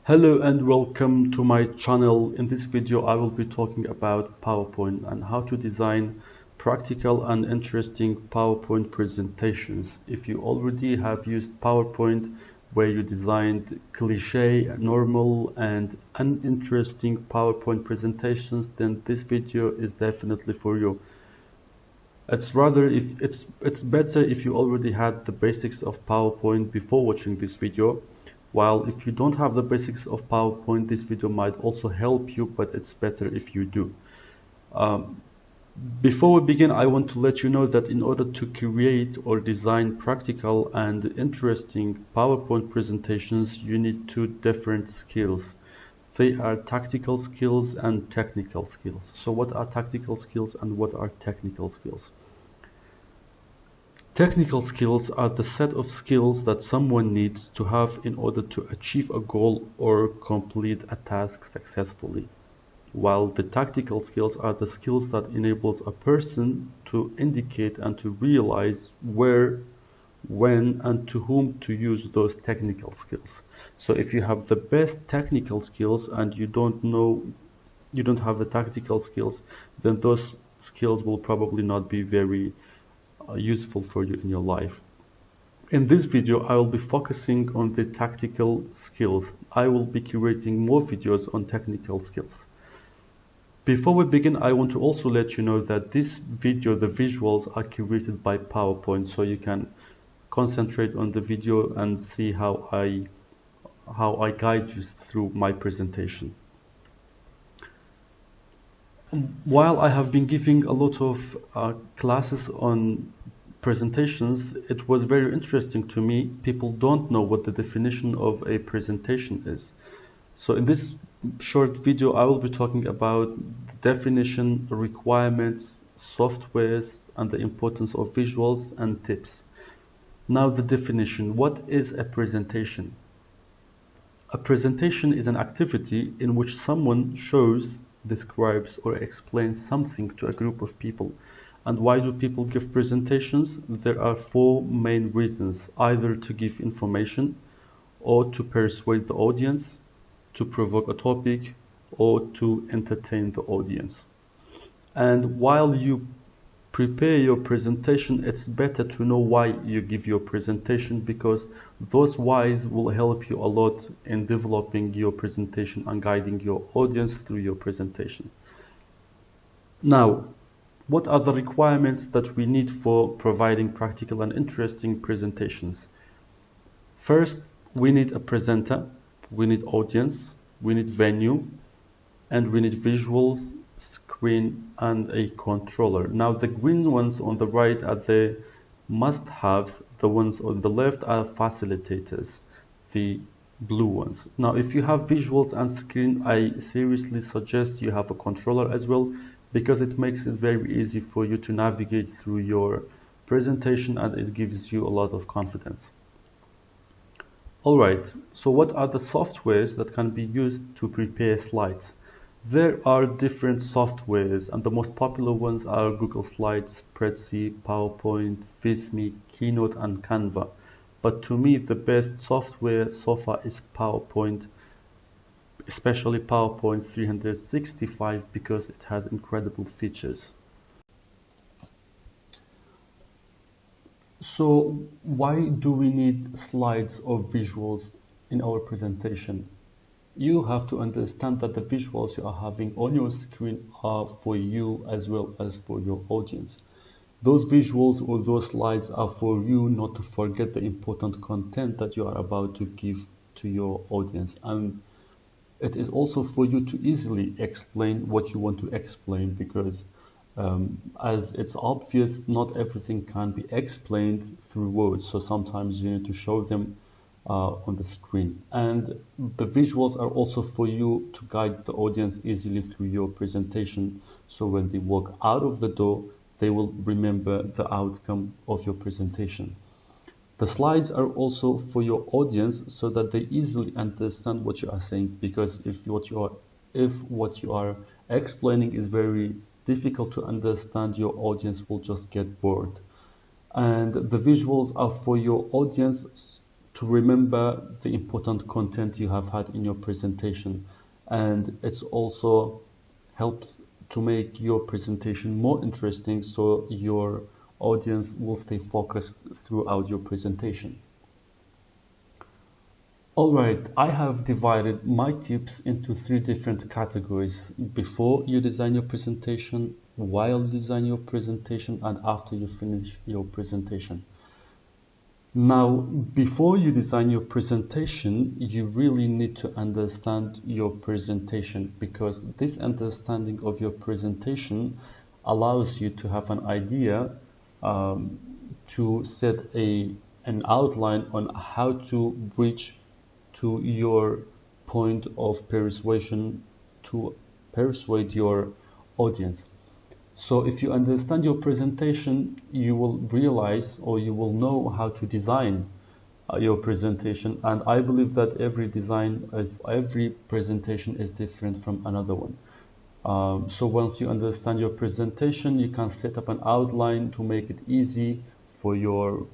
Hello and welcome to my channel. In this video I will be talking about PowerPoint and how to design practical and interesting PowerPoint presentations. If you already have used PowerPoint where you designed cliche, normal and uninteresting PowerPoint presentations, then this video is definitely for you. It's better if you already had the basics of PowerPoint before watching this video. While if you don't have the basics of PowerPoint, this video might also help you, but it's better if you do. Before we begin, I want to let you know that in order to create or design practical and interesting PowerPoint presentations, you need two different skills. They are tactical skills and technical skills. So what are tactical skills and what are technical skills? Technical skills are the set of skills that someone needs to have in order to achieve a goal or complete a task successfully, while the tactical skills are the skills that enables a person to indicate and to realize where, when, and to whom to use those technical skills. So if you have the best technical skills and you don't have the tactical skills, then those skills will probably not be very useful for you in your life. In this video, I will be focusing on the tactical skills. I will be creating more videos on technical skills. Before we begin, I want to also let you know that this video, the visuals are created by PowerPoint, so you can concentrate on the video and see how I guide you through my presentation. While I have been giving a lot of classes on presentations, it was very interesting to me. People don't know what the definition of a presentation is. So in this short video, I will be talking about the definition, requirements, softwares, and the importance of visuals and tips. Now the definition. What is a presentation? A presentation is an activity in which someone shows, describes, or explains something to a group of people. And why do people give presentations? There are four main reasons: either to give information, or to persuade the audience, to provoke a topic, or to entertain the audience. And while you prepare your presentation, it's better to know why you give your presentation, because those whys will help you a lot in developing your presentation and guiding your audience through your presentation. Now, what are the requirements that we need for providing practical and interesting presentations? First, we need a presenter, we need audience, we need venue, and we need visuals, screen, and a controller. Now the green ones on the right are the must-haves, the ones on the left are facilitators, the blue ones. Now if you have visuals and screen, I seriously suggest you have a controller as well, because it makes it very easy for you to navigate through your presentation and it gives you a lot of confidence. Alright, so what are the softwares that can be used to prepare slides? There are different softwares, and the most popular ones are Google Slides, Spreadsheet, PowerPoint, Visme, Keynote, and Canva. But to me, the best software so far is PowerPoint, especially PowerPoint 365, because it has incredible features. So why do we need slides or visuals in our presentation? You have to understand that the visuals you are having on your screen are for you as well as for your audience. Those visuals or those slides are for you not to forget the important content that you are about to give to your audience. And it is also for you to easily explain what you want to explain, because as it's obvious, not everything can be explained through words. So sometimes you need to show them on the screen. And the visuals are also for you to guide the audience easily through your presentation. So when they walk out of the door, they will remember the outcome of your presentation. The slides are also for your audience so that they easily understand what you are saying, because if what you are explaining is very difficult to understand, your audience will just get bored. And the visuals are for your audience to remember the important content you have had in your presentation. And it's also helps to make your presentation more interesting so your audience will stay focused throughout your presentation. Alright, I have divided my tips into 3 different categories: before you design your presentation, while you design your presentation, and after you finish your presentation. Now, before you design your presentation, you really need to understand your presentation, because this understanding of your presentation allows you to have an idea, to set an outline on how to reach to your point of persuasion to persuade your audience. So if you understand your presentation, you will realize, or you will know how to design your presentation. And I believe that every design of every presentation is different from another one. So once you understand your presentation, you can set up an outline to make it easy for your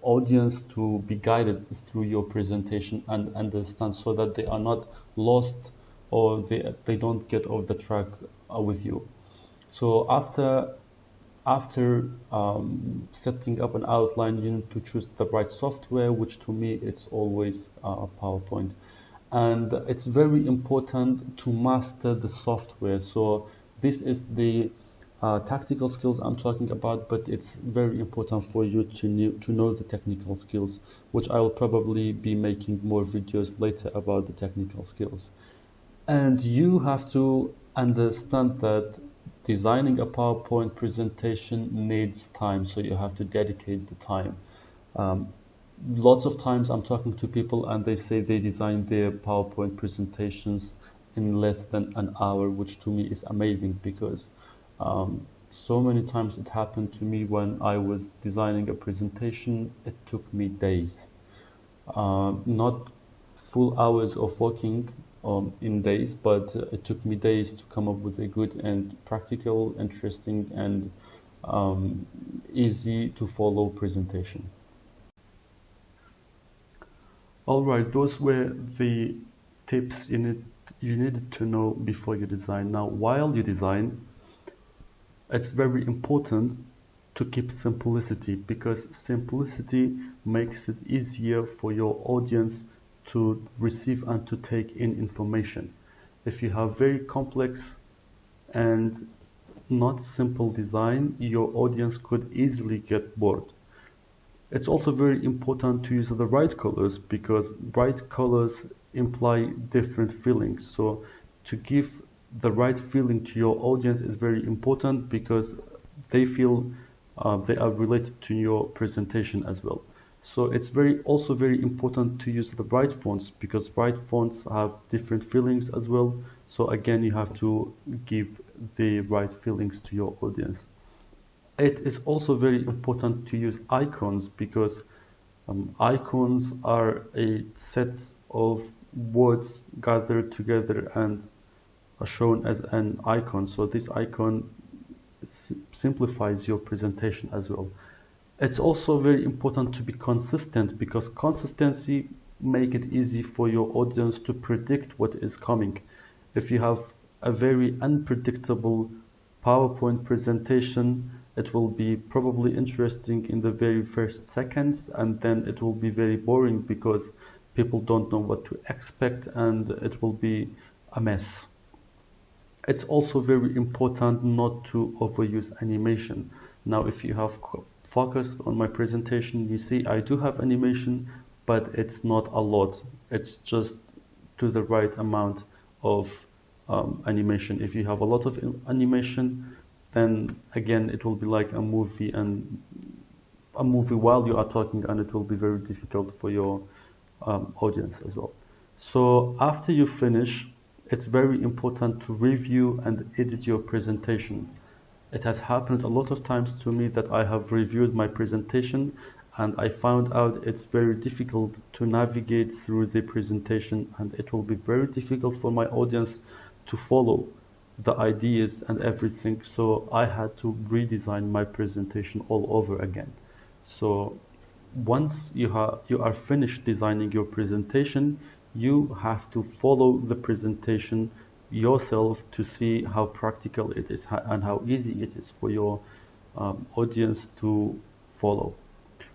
audience to be guided through your presentation and understand, so that they are not lost or they don't get off the track with you. So after setting up an outline, you need to choose the right software, which to me it's always PowerPoint. And it's very important to master the software. So this is the tactical skills I'm talking about, but it's very important for you to know the technical skills, which I will probably be making more videos later about the technical skills. And you have to understand that designing a PowerPoint presentation needs time, so you have to dedicate the time. Lots of times I'm talking to people and they say they design their PowerPoint presentations in less than an hour, which to me is amazing, because so many times it happened to me when I was designing a presentation, it took me days. Not full hours of working in days, but it took me days to come up with a good and practical, interesting, and easy to follow presentation. Alright, those were the tips you needed to know before you design. Now, while you design, it's very important to keep simplicity, because simplicity makes it easier for your audience to receive and to take in information. If you have very complex and not simple design, your audience could easily get bored. It's also very important to use the right colors, because bright colors imply different feelings. So to give the right feeling to your audience is very important, because they feel they are related to your presentation as well. So it's also very important to use the right fonts, because bright fonts have different feelings as well. So again, you have to give the right feelings to your audience. It is also very important to use icons, because icons are a set of words gathered together and are shown as an icon. So this icon simplifies your presentation as well. It's also very important to be consistent, because consistency makes it easy for your audience to predict what is coming. If you have a very unpredictable PowerPoint presentation, it will be probably interesting in the very first seconds, and then it will be very boring because people don't know what to expect, and it will be a mess. It's also very important not to overuse animation. Now, if you have focused on my presentation, you see I do have animation, but it's not a lot. It's just to the right amount of animation. If you have a lot of animation, then again it will be like a movie, and a movie while you are talking, and it will be very difficult for your audience as well. So after you finish, it's very important to review and edit your presentation. It has happened a lot of times to me that I have reviewed my presentation and I found out it's very difficult to navigate through the presentation, and it will be very difficult for my audience to follow the ideas and everything. So I had to redesign my presentation all over again. So once you are finished designing your presentation, you have to follow the presentation yourself to see how practical it is and how easy it is for your audience to follow.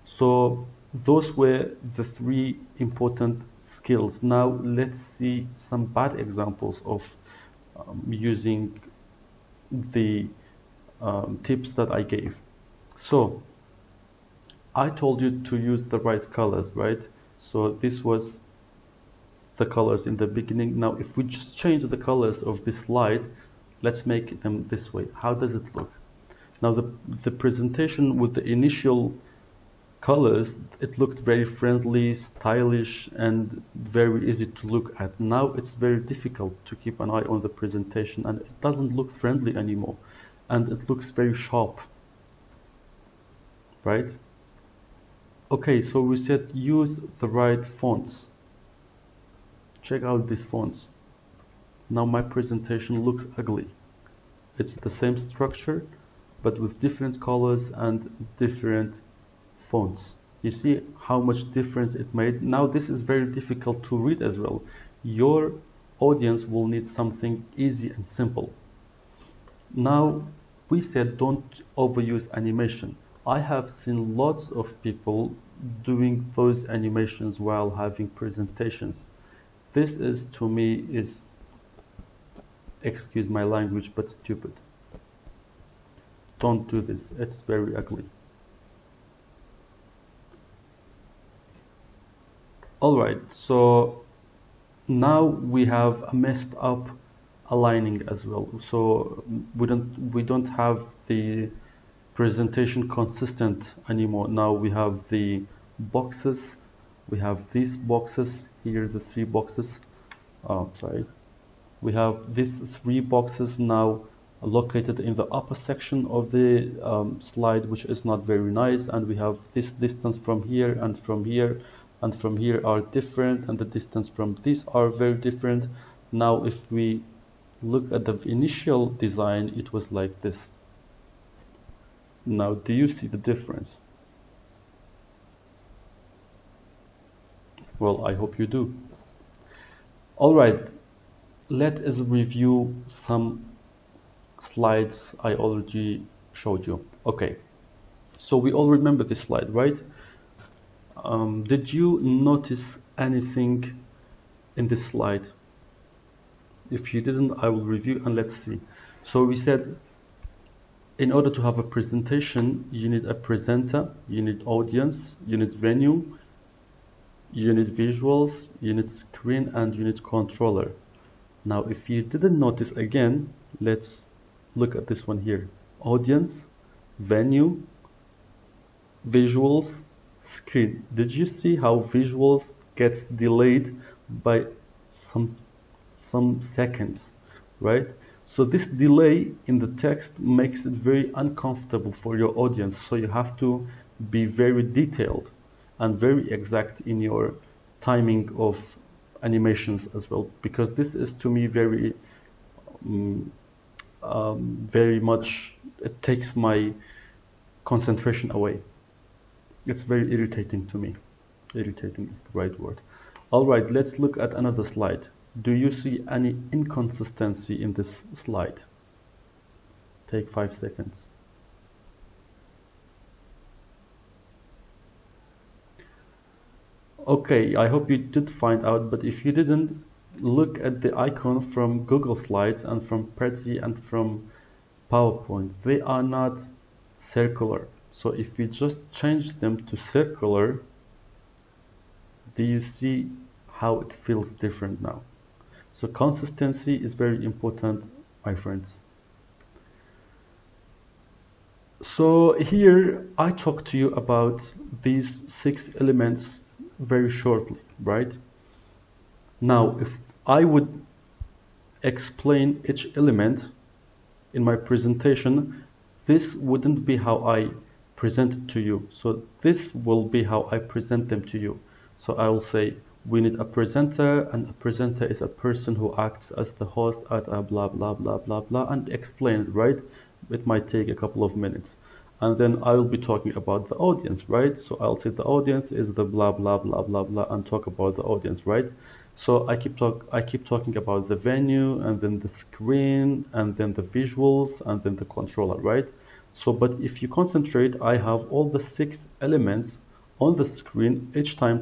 So those were the three important skills. Now let's see some bad examples of using the tips that I gave. So I told you to use the right colors, right? So this was the colors in the beginning. Now if we just change the colors of this slide, let's make them this way. How does it look? Now the presentation with the initial colors, it looked very friendly, stylish, and very easy to look at. Now it's very difficult to keep an eye on the presentation, and it doesn't look friendly anymore, and it looks very sharp, right? Okay, so we said use the right fonts. Check out these fonts. Now my presentation looks ugly. It's the same structure, but with different colors and different fonts. You see how much difference it made? Now this is very difficult to read as well. Your audience will need something easy and simple. Now we said don't overuse animation. I have seen lots of people doing those animations while having presentations. This is, to me, is, excuse my language, but stupid. Don't do this. It's very ugly. Alright, so now we have a messed up aligning as well. So we don't have the presentation consistent anymore. Now we have the boxes. We have these boxes here, the three boxes. Sorry. We have these three boxes now located in the upper section of the slide, which is not very nice. And we have this distance from here and from here and from here are different, and the distance from these are very different. Now if we look at the initial design, it was like this. Now do you see the difference? Well, I hope you do. Alright, let us review some slides I already showed you. Okay, so we all remember this slide, right? Did you notice anything in this slide? If you didn't, I will review and let's see. So we said in order to have a presentation, you need a presenter, you need audience, you need venue, you need visuals, you need screen, and you need controller. Now if you didn't notice, again, let's look at this one here. Audience, venue, visuals, screen. Did you see how visuals gets delayed by some seconds, right? So this delay in the text makes it very uncomfortable for your audience. So you have to be very detailed and very exact in your timing of animations as well, because this is, to me, very much, it takes my concentration away. It's very irritating to me. Irritating is the right word. All right, let's look at another slide. Do you see any inconsistency in this slide? Take 5 seconds. Okay, I hope you did find out, but if you didn't, look at the icon from Google Slides and from Prezi and from PowerPoint. They are not circular. So if we just change them to circular, do you see how it feels different now? So consistency is very important, my friends. So here I talk to you about these 6 elements very shortly, right? Now, if I would explain each element in my presentation, this wouldn't be how I present it to you. So this will be how I present them to you. So I will say, we need a presenter, and a presenter is a person who acts as the host at a blah, blah, blah, blah, blah, and explain it, right? It might take a couple of minutes. and then I will be talking about the audience, right? So I'll say the audience is the blah blah blah blah blah and talk about the audience, right? So I keep talking about the venue and then the screen and then the visuals and then the controller, right? So but if you concentrate, I have all the 6 elements on the screen. Each time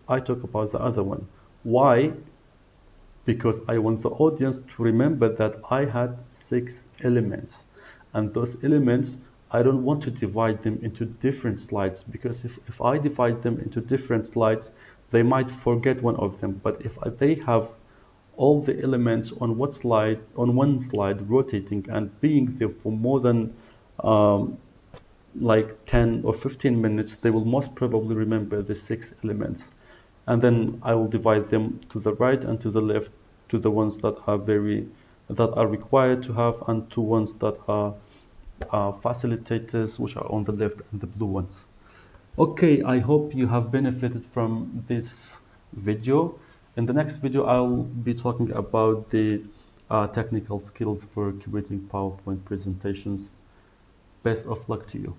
I talk about the other one. Why? Because I want the audience to remember that I had 6 elements, and those elements I don't want to divide them into different slides, because if I divide them into different slides, they might forget one of them. But if they have all the elements on one slide rotating and being there for more than like 10 or 15 minutes, they will most probably remember the 6 elements. And then I will divide them to the right and to the left, to the ones that are required to have, and to ones that are facilitators, which are on the left, and the blue ones. Okay, I hope you have benefited from this video. In the next video, I'll be talking about the technical skills for creating PowerPoint presentations. Best of luck to you.